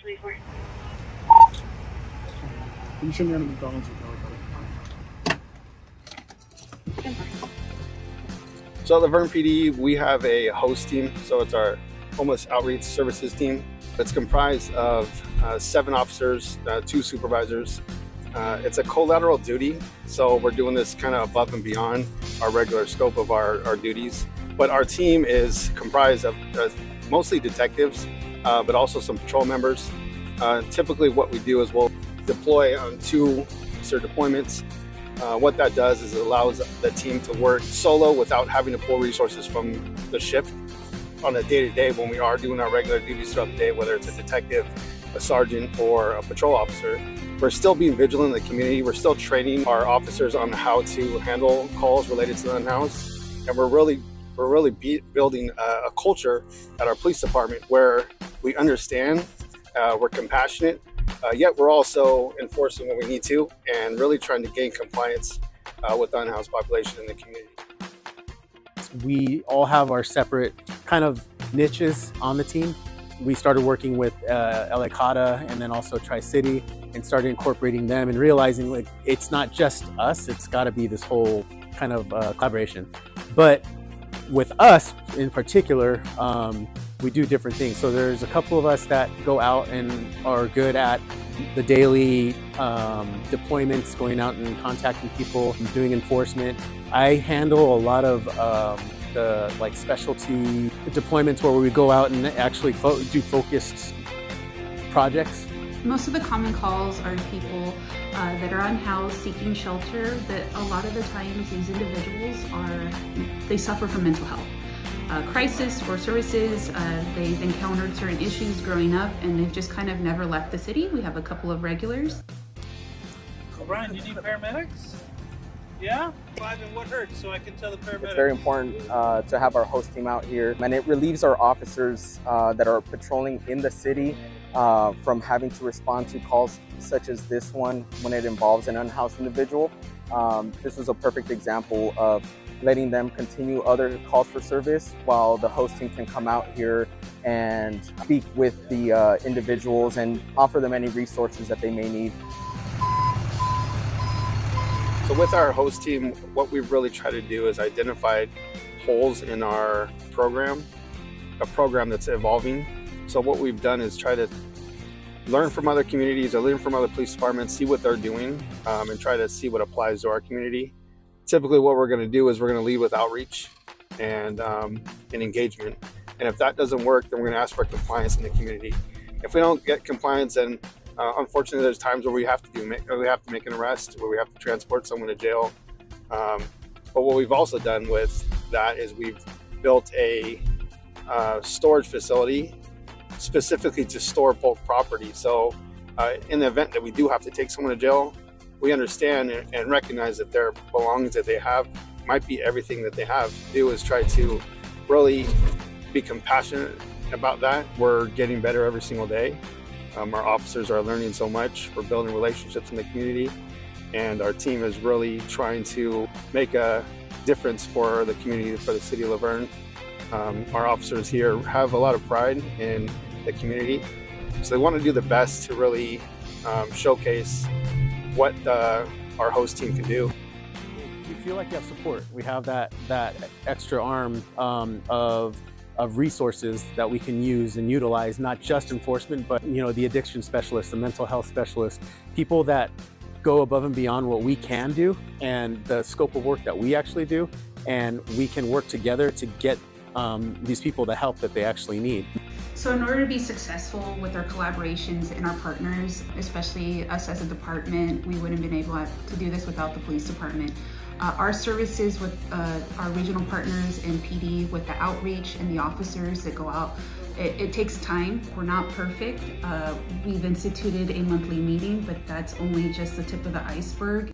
24. Can you show me how to McDonald's with So at the Verne PD, we have a host team. So it's our homeless outreach services team. It's comprised of 7 officers, 2 supervisors. It's a collateral duty, so we're doing this kind of above and beyond our regular scope of our duties. But our team is comprised of mostly detectives, but also some patrol members. Typically what we do is we'll deploy on 2 officer deployments. What that does is it allows the team to work solo without having to pull resources from the shift on a day-to-day when we are doing our regular duties throughout the day, whether it's a detective, a sergeant, or a patrol officer. We're still being vigilant in the community. We're still training our officers on how to handle calls related to the unhoused. And we're really building a culture at our police department where we understand, we're compassionate, yet we're also enforcing what we need to and really trying to gain compliance with the unhoused population in the community. We all have our separate kind of niches on the team. We started working with LA Cata and then also Tri-City and started incorporating them and realizing like it's not just us, it's got to be this whole kind of collaboration. But with us in particular, we do different things. So there's a couple of us that go out and are good at the daily deployments, going out and contacting people, doing enforcement. I handle a lot of the like specialty deployments where we go out and actually do focused projects. Most of the common calls are people that are unhoused, seeking shelter, but a lot of the times these individuals they suffer from mental health crisis or services. They've encountered certain issues growing up and they've just kind of never left the city. We have a couple of regulars. Brian, you need paramedics? Yeah? And what hurts so I can tell the paramedics? It's very important to have our host team out here, and it relieves our officers that are patrolling in the city from having to respond to calls such as this one when it involves an unhoused individual. This was a perfect example of letting them continue other calls for service while the host team can come out here and speak with the individuals and offer them any resources that they may need. So with our host team, what we've really tried to do is identify holes in our program, a program that's evolving. So what we've done is try to learn from other communities or learn from other police departments, see what they're doing, and try to see what applies to our community. Typically what we're going to do is we're going to lead with outreach and engagement. And if that doesn't work, then we're going to ask for compliance in the community. If we don't get compliance, then unfortunately there's times where we have to make an arrest, where we have to transport someone to jail. But what we've also done with that is we've built a storage facility specifically to store bulk property. So in the event that we do have to take someone to jail, we understand and recognize that their belongings that they have might be everything that they have. Do is try to really be compassionate about that. We're getting better every single day. Our officers are learning so much. We're building relationships in the community, and our team is really trying to make a difference for the community, for the city of Laverne. Our officers here have a lot of pride in the community, so they want to do the best to really showcase what our host team can do. We feel like you have support. We have that extra arm of resources that we can use and utilize, not just enforcement, but the addiction specialists, the mental health specialists, people that go above and beyond what we can do and the scope of work that we actually do, and we can work together to get these people the help that they actually need. So in order to be successful with our collaborations and our partners, especially us as a department, we wouldn't have been able to do this without the police department. Our services with our regional partners and PD, with the outreach and the officers that go out, it takes time. We're not perfect. We've instituted a monthly meeting, but that's only just the tip of the iceberg.